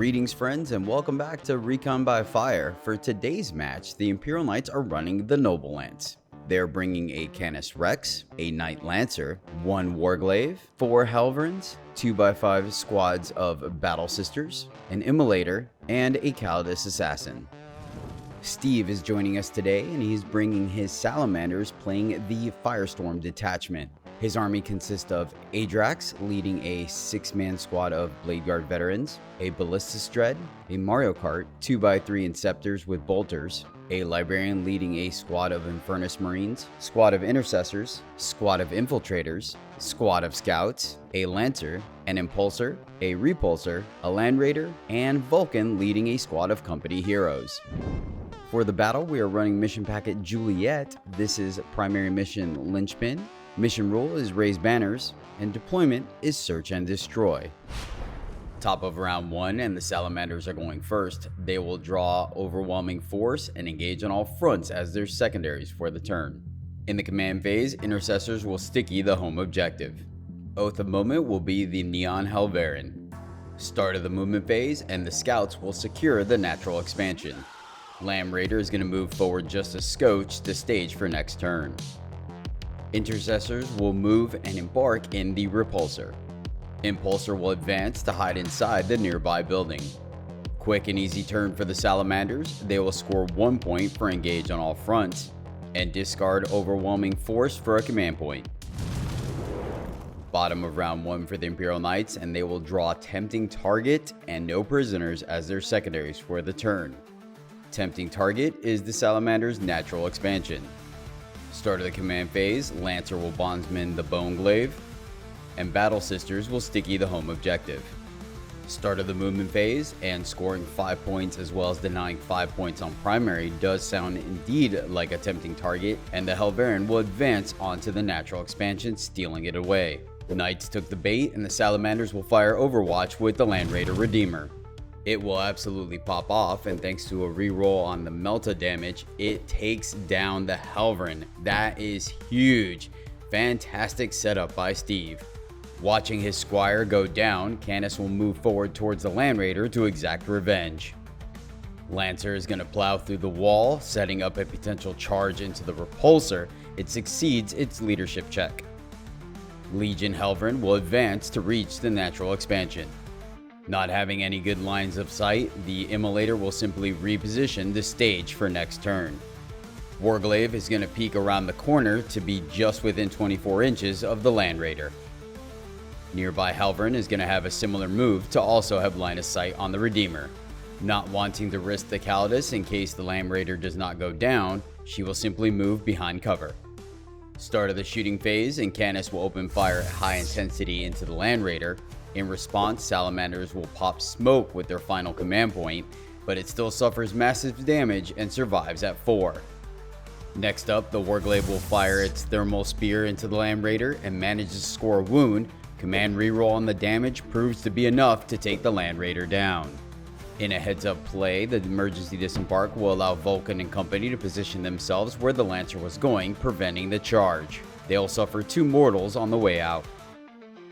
Greetings friends and welcome back to Recon by Fire. For today's match, the Imperial Knights are running the Noble Lance. They're bringing a Canis Rex, a Knight Lancer, 1 Warglaive, 4 Helverins, 2x5 squads of Battle Sisters, an Immolator, and a Calidus Assassin. Steve is joining us today and he's bringing his Salamanders playing the Firestorm detachment. His army consists of Adrax leading a 6-man squad of Blade Guard veterans, a Ballistus Dread, a Mario Kart 2x3 Inceptors with bolters, a Librarian leading a squad of Infernus Marines, squad of Intercessors, squad of Infiltrators, squad of Scouts, a Lancer, an Impulsar, a Repulsar, a Landraider, and Vulcan leading a squad of company heroes. For the battle, we are running mission packet Juliet. This is primary mission Linchpin. Mission rule is raise banners, and deployment is search and destroy. Top of round 1 and the Salamanders are going first. They will draw overwhelming force and engage on all fronts as their secondaries for the turn. In the command phase, Intercessors will sticky the home objective. Oath of Moment will be the Neon Helverin. Start of the movement phase and the Scouts will secure the natural expansion. Landraider is going to move forward just a scotch to stage for next turn. Intercessors will move and embark in the Repulsar. Impulsar will advance to hide inside the nearby building. Quick and easy turn for the Salamanders. They will score 1 point for engage on all fronts and discard overwhelming force for a command point. Bottom of round 1 for the Imperial Knights, and they will draw Tempting Target and no prisoners as their secondaries for the turn. Tempting Target is the Salamander's natural expansion. Start of the command phase, Lancer will bondsman the Boneglaive, and Battle Sisters will sticky the home objective. Start of the movement phase, and scoring 5 points as well as denying 5 points on primary does sound indeed like a tempting target, and the Helverin will advance onto the natural expansion, stealing it away. The Knights took the bait, and the Salamanders will fire Overwatch with the Landraider Redeemer. It will absolutely pop off, and thanks to a reroll on the Melta damage, it takes down the Helverin. That is huge. Fantastic setup by Steve. Watching his squire go down, Canis will move forward towards the Landraider to exact revenge. Lancer is going to plow through the wall, setting up a potential charge into the Repulsar. It succeeds its leadership check. Legion Helverin will advance to reach the natural expansion. Not having any good lines of sight, the Immolator will simply reposition the stage for next turn. Warglaive is going to peek around the corner to be just within 24 inches of the Landraider. Nearby Helverin is going to have a similar move to also have line of sight on the Redeemer. Not wanting to risk the Calidus in case the Landraider does not go down, she will simply move behind cover. Start of the shooting phase, and Canis will open fire at high intensity into the Landraider. In response, Salamanders will pop smoke with their final command point, but it still suffers massive damage and survives at 4. Next up, the Warglaive will fire its thermal spear into the Landraider and manages to score a wound. Command reroll on the damage proves to be enough to take the Landraider down. In a heads-up play, the emergency disembark will allow Vulcan and company to position themselves where the Lancer was going, preventing the charge. They'll suffer 2 mortals on the way out.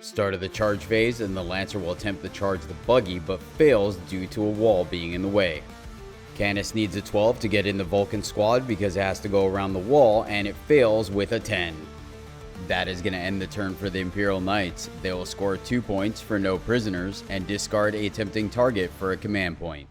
Start of the charge phase, and the Lancer will attempt to charge the buggy but fails due to a wall being in the way. Canis needs a 12 to get in the Vulcan squad because it has to go around the wall, and it fails with a 10. That is going to end the turn for the Imperial Knights. They will score 2 points for no prisoners and discard a tempting target for a command point.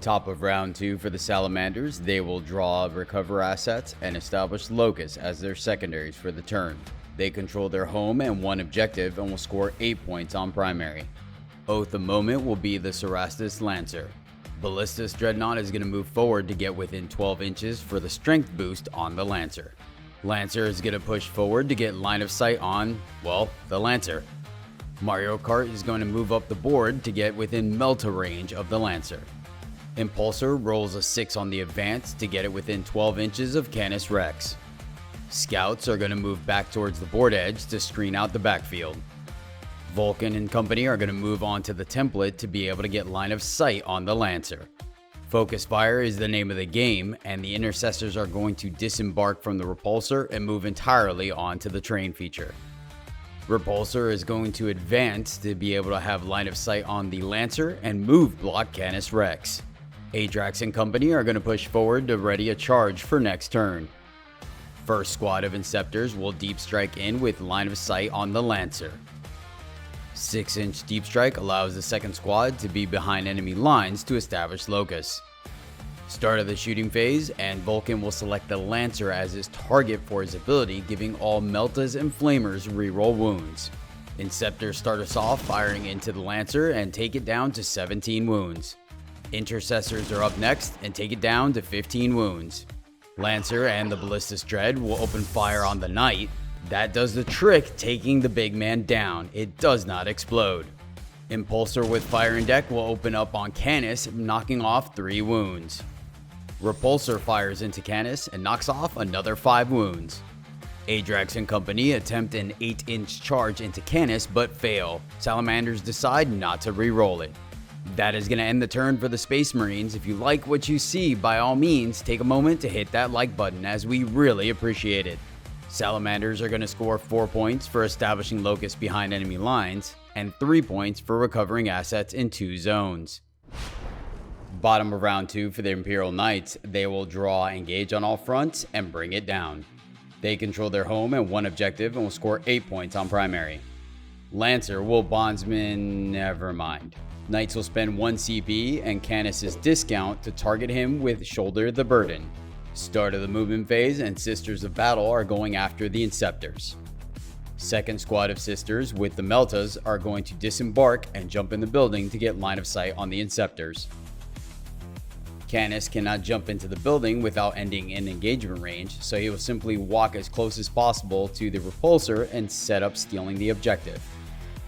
Top of round 2 for the Salamanders, they will draw recover assets and establish Locust as their secondaries for the turn. They control their home and 1 objective and will score 8 points on primary. Oath of Moment will be the Cerastus Lancer. Ballistus Dreadnought is going to move forward to get within 12 inches for the strength boost on the Lancer. Lancer is going to push forward to get line of sight on, well, the Lancer. Mario Kart is going to move up the board to get within Melta range of the Lancer. Impulsar rolls a 6 on the advance to get it within 12 inches of Canis Rex. Scouts are going to move back towards the board edge to screen out the backfield. Vulcan and company are going to move on to the template to be able to get line of sight on the Lancer. Focus fire is the name of the game, and the Intercessors are going to disembark from the Repulsar and move entirely onto the train feature. Repulsar is going to advance to be able to have line of sight on the Lancer and move block Canis Rex. Adrax and company are going to push forward to ready a charge for next turn. First squad of Inceptors will deep strike in with line of sight on the Lancer. 6-inch deep strike allows the second squad to be behind enemy lines to establish locus. Start of the shooting phase, and Vulcan will select the Lancer as his target for his ability, giving all Meltas and Flamers reroll wounds. Inceptors start us off firing into the Lancer and take it down to 17 wounds. Intercessors are up next and take it down to 15 wounds. Lancer and the Ballistus Dread will open fire on the Knight. That does the trick, taking the big man down. It does not explode. Impulsar with fire in deck will open up on Canis, knocking off 3 wounds. Repulsar fires into Canis and knocks off another 5 wounds. Adrax and company attempt an 8-inch charge into Canis but fail. Salamanders decide not to re-roll it. That is going to end the turn for the Space Marines. If you like what you see, by all means, take a moment to hit that like button, as we really appreciate it. Salamanders are going to score 4 points for establishing locus behind enemy lines, and 3 points for recovering assets in 2 zones. Bottom of round 2 for the Imperial Knights, they will draw engage on all fronts and bring it down. They control their home and 1 objective and will score 8 points on primary. Lancer will bondsman, never mind. Knights will spend 1 CP and Canis' discount to target him with Shoulder the Burden. Start of the movement phase, and Sisters of Battle are going after the Inceptors. Second squad of Sisters with the Meltas are going to disembark and jump in the building to get line of sight on the Inceptors. Canis cannot jump into the building without ending in engagement range, so he will simply walk as close as possible to the Repulsar and set up stealing the objective.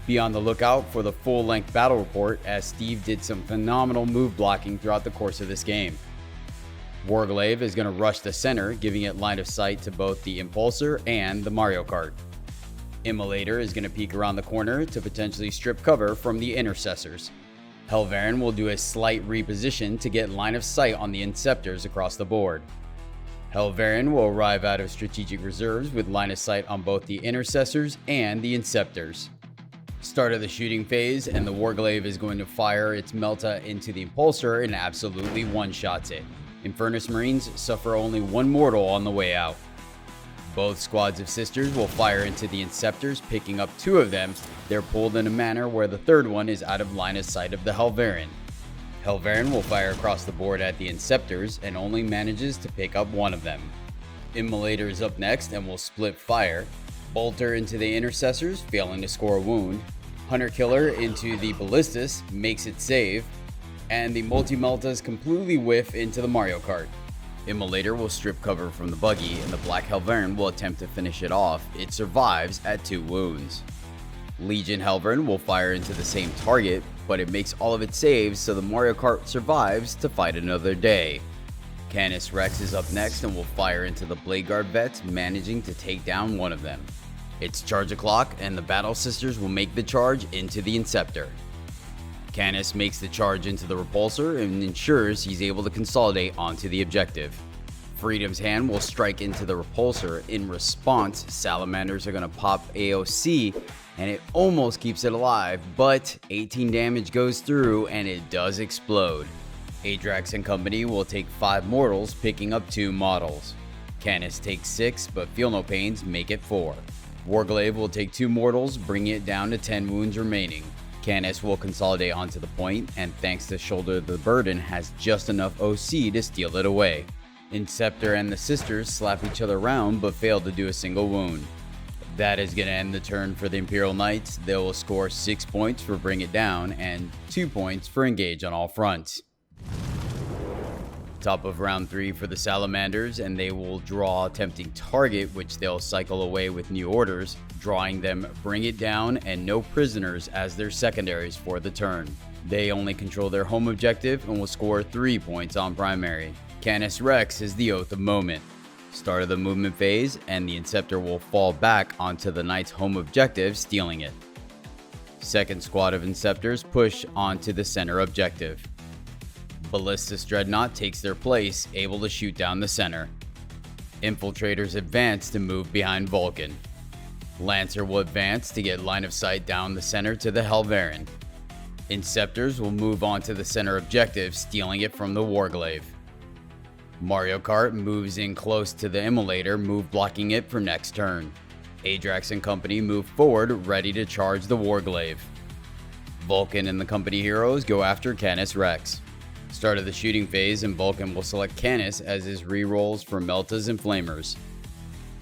Be on the lookout for the full-length battle report, as Steve did some phenomenal move blocking throughout the course of this game. Warglaive is going to rush the center, giving it line of sight to both the Impulsar and the Mario Kart. Immolator is going to peek around the corner to potentially strip cover from the Intercessors. Helverin will do a slight reposition to get line of sight on the Inceptors across the board. Helverin will arrive out of strategic reserves with line of sight on both the Intercessors and the Inceptors. Start of the shooting phase, and the Warglaive is going to fire its Melta into the Impulsar and absolutely one-shots it. Infernus Marines suffer only 1 mortal on the way out. Both squads of Sisters will fire into the Inceptors, picking up 2 of them. They're pulled in a manner where the third one is out of line of sight of the Helverin. Helverin will fire across the board at the Inceptors and only manages to pick up 1 of them. Immolator is up next and will split fire. Bolter into the Intercessors, failing to score a wound. Hunter Killer into the Ballistus, makes it save. And the Multi-Meltas completely whiff into the Mario Kart. Immolator will strip cover from the buggy, and the Black Helverin will attempt to finish it off. It survives at 2 wounds. Legion Helverin will fire into the same target, but it makes all of its saves, so the Mario Kart survives to fight another day. Canis Rex is up next and will fire into the Blade Guard vets, managing to take down 1 of them. It's charge o'clock, and the Battle Sisters will make the charge into the Inceptor. Canis makes the charge into the Repulsar and ensures he's able to consolidate onto the objective. Freedom's Hand will strike into the Repulsar. In response, Salamanders are going to pop AOC, and it almost keeps it alive, but 18 damage goes through and it does explode. Adrax and company will take 5 mortals, picking up 2 models. Canis takes 6, but feel no pains, make it 4. Warglaive will take 2 mortals, bringing it down to 10 wounds remaining. Canis will consolidate onto the point, and thanks to Shoulder the Burden, has just enough OC to steal it away. Inceptor and the Sisters slap each other around but fail to do a single wound. That is going to end the turn for the Imperial Knights. They will score 6 points for Bring It Down and 2 points for Engage on all fronts. Top of round 3 for the Salamanders, and they will draw a tempting target, which they'll cycle away with new orders, drawing them Bring It Down and No Prisoners as their secondaries for the turn. They only control their home objective and will score 3 points on primary. Canis Rex is the Oath of Moment. Start of the movement phase, and the Inceptor will fall back onto the Knight's home objective, stealing it. Second squad of Inceptors push onto the center objective. Ballistus Dreadnought takes their place, able to shoot down the center. Infiltrators advance to move behind Vulcan. Lancer will advance to get line of sight down the center to the Helverin. Inceptors will move on to the center objective, stealing it from the Warglaive. Mario Kart moves in close to the Immolator, move blocking it for next turn. Adrax and company move forward, ready to charge the Warglaive. Vulcan and the company heroes go after Canis Rex. Start of the shooting phase, and Vulcan will select Canis as his rerolls for Meltas and Flamers.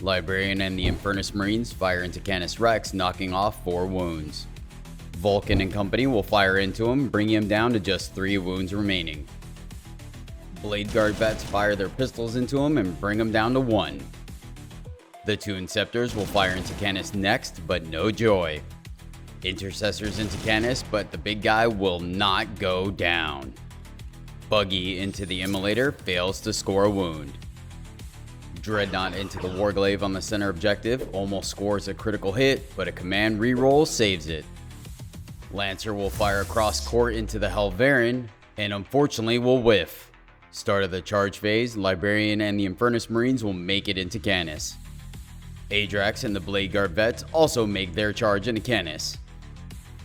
Librarian and the Infernus Marines fire into Canis Rex, knocking off 4 wounds. Vulcan and company will fire into him, bringing him down to just 3 wounds remaining. Blade Guard vets fire their pistols into him and bring him down to 1. The 2 Inceptors will fire into Canis next, but no joy. Intercessors into Canis, but the big guy will not go down. Buggy into the Immolator, fails to score a wound. Dreadnought into the Warglaive on the center objective, almost scores a critical hit, but a command reroll saves it. Lancer will fire across court into the Helverin, and unfortunately will whiff. Start of the charge phase, Librarian and the Infernus Marines will make it into Canis. Adrax and the Blade Guard vets also make their charge into Canis.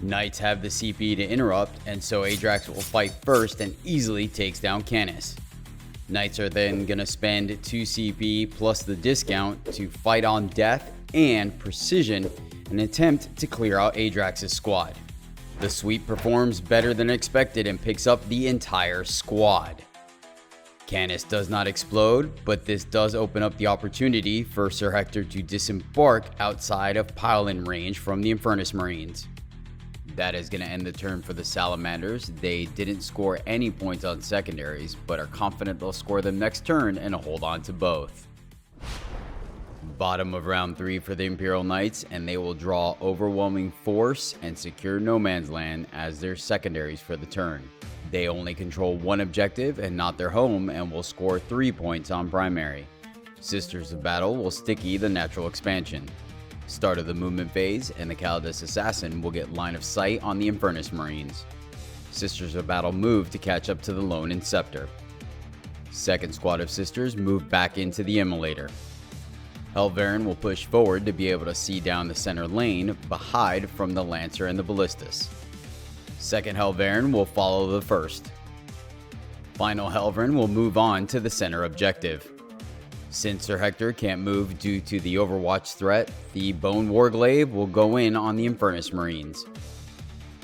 Knights have the CP to interrupt, and so Adrax will fight first and easily takes down Canis. Knights are then going to spend 2 CP plus the discount to fight on death and precision in an attempt to clear out Adrax's squad. The sweep performs better than expected and picks up the entire squad. Canis does not explode, but this does open up the opportunity for Sir Hector to disembark outside of pile-in range from the Infernus Marines. That is going to end the turn for the Salamanders. They didn't score any points on secondaries, but are confident they'll score them next turn and hold on to both. Bottom of round 3 for the Imperial Knights, and they will draw Overwhelming Force and Secure No Man's Land as their secondaries for the turn. They only control 1 objective and not their home, and will score 3 points on primary. Sisters of Battle will sticky the natural expansion. Start of the movement phase, and the Ballistus Assassin will get line of sight on the Infernus Marines. Sisters of Battle move to catch up to the lone Inceptor. Second squad of Sisters move back into the Immolator. Helverin will push forward to be able to see down the center lane, but hide from the Lancer and the Ballistus. Second Helverin will follow the first. Final Helverin will move on to the center objective. Since Sir Hector can't move due to the Overwatch threat, the Bone Warglaive will go in on the Infernus Marines.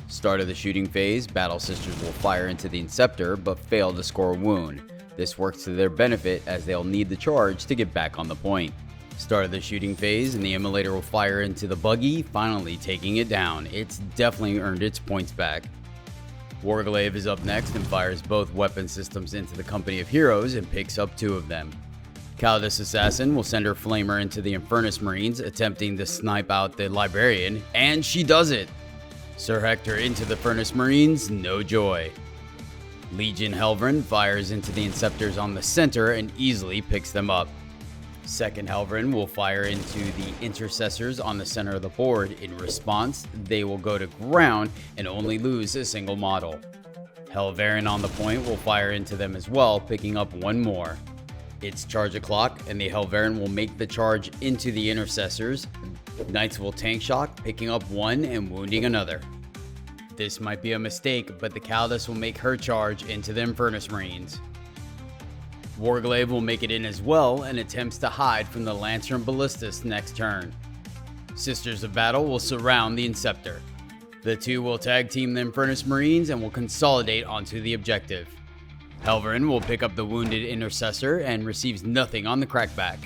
Start of the shooting phase, Battle Sisters will fire into the Inceptor but fail to score a wound. This works to their benefit as they'll need the charge to get back on the point. Start of the shooting phase, and the Immolator will fire into the Buggy, finally taking it down. It's definitely earned its points back. Warglaive is up next and fires both weapon systems into the company of heroes and picks up 2 of them. Ballistus Assassin will send her Flamer into the Infernus Marines, attempting to snipe out the Librarian, and she does it! Sir Hector into the Infernus Marines, no joy. Legion Helverin fires into the Inceptors on the center and easily picks them up. Second Helverin will fire into the Intercessors on the center of the board. In response, they will go to ground and only lose a single model. Helverin on the point will fire into them as well, picking up 1 more. It's charge o'clock, and the Helverin will make the charge into the Intercessors. Knights will tank shock, picking up 1 and wounding another. This might be a mistake, but the Ballistus will make her charge into the Infernus Marines. Warglaive will make it in as well and attempts to hide from the Lancer and Ballistus next turn. Sisters of Battle will surround the Inceptor. The 2 will tag team the Infernus Marines and will consolidate onto the objective. Helverin will pick up the wounded Intercessor and receives nothing on the crackback.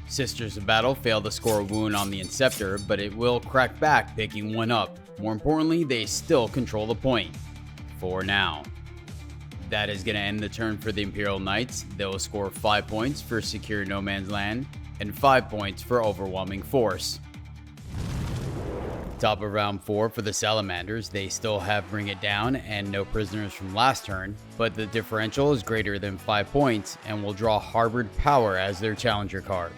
Sisters of Battle fail to score a wound on the Inceptor, but it will crack back, picking 1 up. More importantly, they still control the point. For now. That is going to end the turn for the Imperial Knights. They will score 5 points for Secure No Man's Land and 5 points for Overwhelming Force. Top of round 4 for the Salamanders. They still have Bring It Down and no prisoners from last turn, but the differential is greater than 5 points and will draw Harbored Power as their challenger card.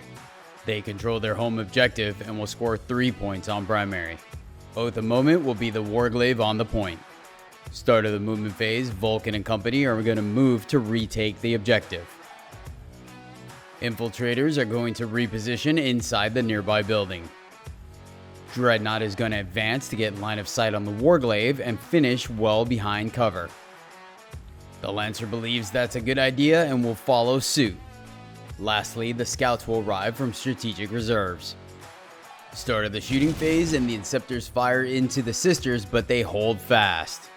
They control their home objective and will score 3 points on primary. Oath of Moment will be the Warglaive on the point. Start of the movement phase, Vulcan and company are going to move to retake the objective. Infiltrators are going to reposition inside the nearby building. Dreadnought is going to advance to get line of sight on the Warglaive and finish well behind cover. The Lancer believes that's a good idea and will follow suit. Lastly, the Scouts will arrive from strategic reserves. Start of the shooting phase, and the Inceptors fire into the Sisters, but they hold fast.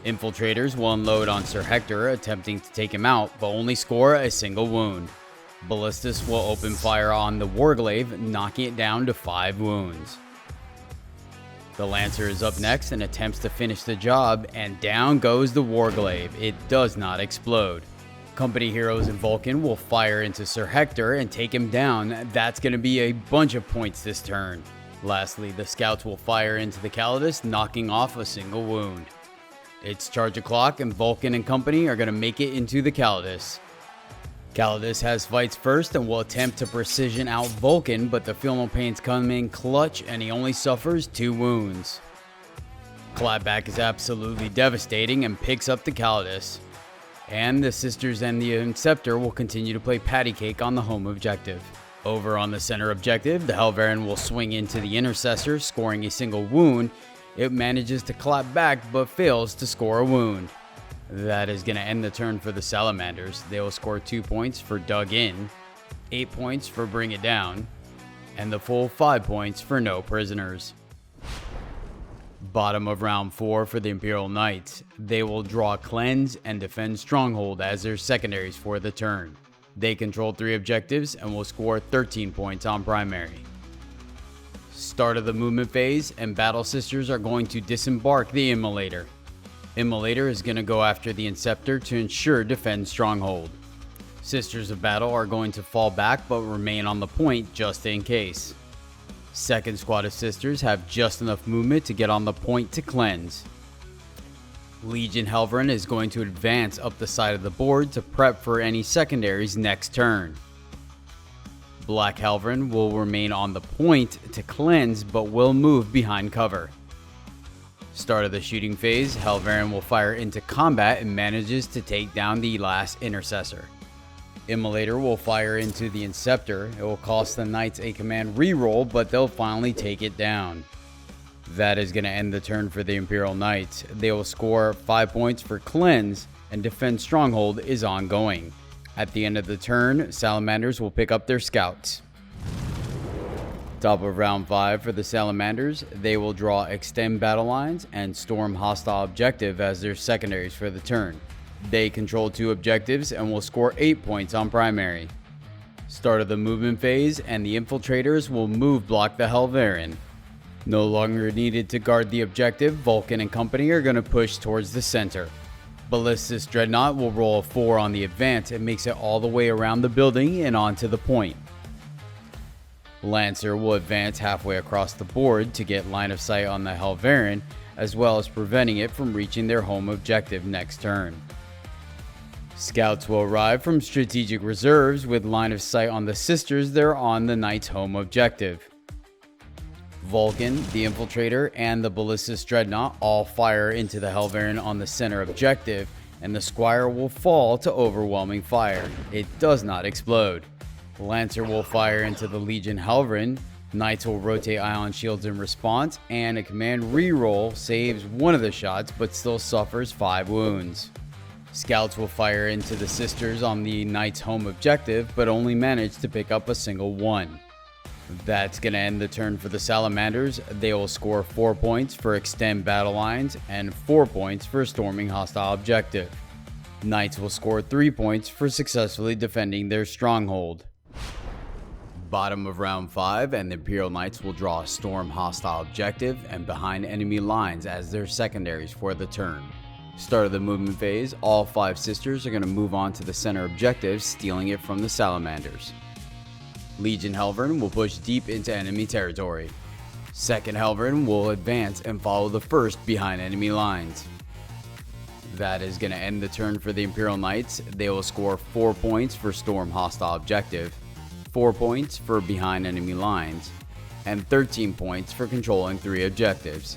Infiltrators will unload on Sir Hector, attempting to take him out, but only score a single wound. Ballistus will open fire on the Warglaive, knocking it down to 5 wounds. The Lancer is up next and attempts to finish the job, and down goes the Warglaive. It does not explode. Company heroes and Vulcan will fire into Sir Hector and take him down. That's going to be a bunch of points this turn. Lastly, the Scouts will fire into the Calidus, knocking off a single wound. It's charge o'clock, and Vulcan and company are going to make it into the Calidus. Calidus has fights first and will attempt to precision out Vulcan, but the Feel Pains come in clutch and he only suffers 2 wounds. Clapback is absolutely devastating and picks up the Calidus. And the Sisters and the Inceptor will continue to play patty cake on the home objective. Over on the center objective, the Helverin will swing into the Intercessor, scoring a single wound. It manages to clap back but fails to score a wound. That is going to end the turn for the Salamanders. They will score 2 points for Dug In, 8 points for Bring It Down, and the full 5 points for No Prisoners. Bottom of round 4 for the Imperial Knights. They will draw Cleanse and Defend Stronghold as their secondaries for the turn. They control 3 objectives and will score 13 points on primary. Start of the movement phase, and Battle Sisters are going to disembark the Immolator. Immolator is going to go after the Inceptor to ensure Defend Stronghold. Sisters of Battle are going to fall back but remain on the point just in case. Second squad of Sisters have just enough movement to get on the point to cleanse. Legion Helverin is going to advance up the side of the board to prep for any secondaries next turn. Black Helverin will remain on the point to cleanse but will move behind cover. Start of the shooting phase, Helverin will fire into combat and manages to take down the last Intercessor. Immolator will fire into the Inceptor. It will cost the Knights a command reroll, but they'll finally take it down. That is going to end the turn for the Imperial Knights. They will score 5 points for Cleanse, and Defend Stronghold is ongoing. At the end of the turn, Salamanders will pick up their Scouts. Top of round 5 for the Salamanders. They will draw Extend Battle Lines and Storm Hostile Objective as their secondaries for the turn. They control 2 objectives and will score 8 points on primary. Start of the movement phase, and the Infiltrators will move block the Helverin. No longer needed to guard the objective, Vulcan and company are going to push towards the center. Ballistus Dreadnought will roll a 4 on the advance and makes it all the way around the building and onto the point. Lancer will advance halfway across the board to get line of sight on the Helverin, as well as preventing it from reaching their home objective next turn. Scouts will arrive from strategic reserves with line of sight on the Sisters. They're on the Knight's home objective. Vulcan, the Infiltrator, and the Ballistus Dreadnought all fire into the Helverin on the center objective, and the Squire will fall to overwhelming fire. It does not explode. Lancer will fire into the Legion Helverin. Knights will rotate ion shields in response, and a command reroll saves one of the shots but still suffers 5 wounds. Scouts will fire into the Sisters on the Knight's home objective, but only manage to pick up a single one. That's going to end the turn for the Salamanders. They will score 4 points for Extend Battle Lines and 4 points for Storming Hostile Objective. Knights will score 3 points for successfully defending their stronghold. Bottom of round 5, and the Imperial Knights will draw a Storm Hostile Objective and Behind Enemy Lines as their secondaries for the turn. Start of the movement phase, all 5 Sisters are going to move on to the center objective, stealing it from the Salamanders. Legion Helverin will push deep into enemy territory. Second Helverin will advance and follow the first behind enemy lines. That is going to end the turn for the Imperial Knights. They will score 4 points for Storm Hostile Objective, 4 points for behind enemy lines, and 13 points for controlling 3 objectives.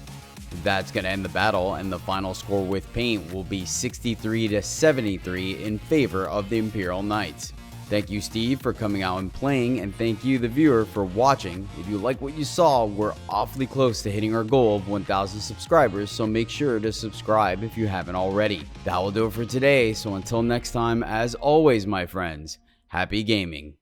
That's going to end the battle, and the final score with paint will be 63 to 73 in favor of the Imperial Knights. Thank you, Steve, for coming out and playing, and thank you, the viewer, for watching. If you like what you saw, we're awfully close to hitting our goal of 1,000 subscribers, so make sure to subscribe if you haven't already. That will do it for today, so until next time, as always, my friends, happy gaming.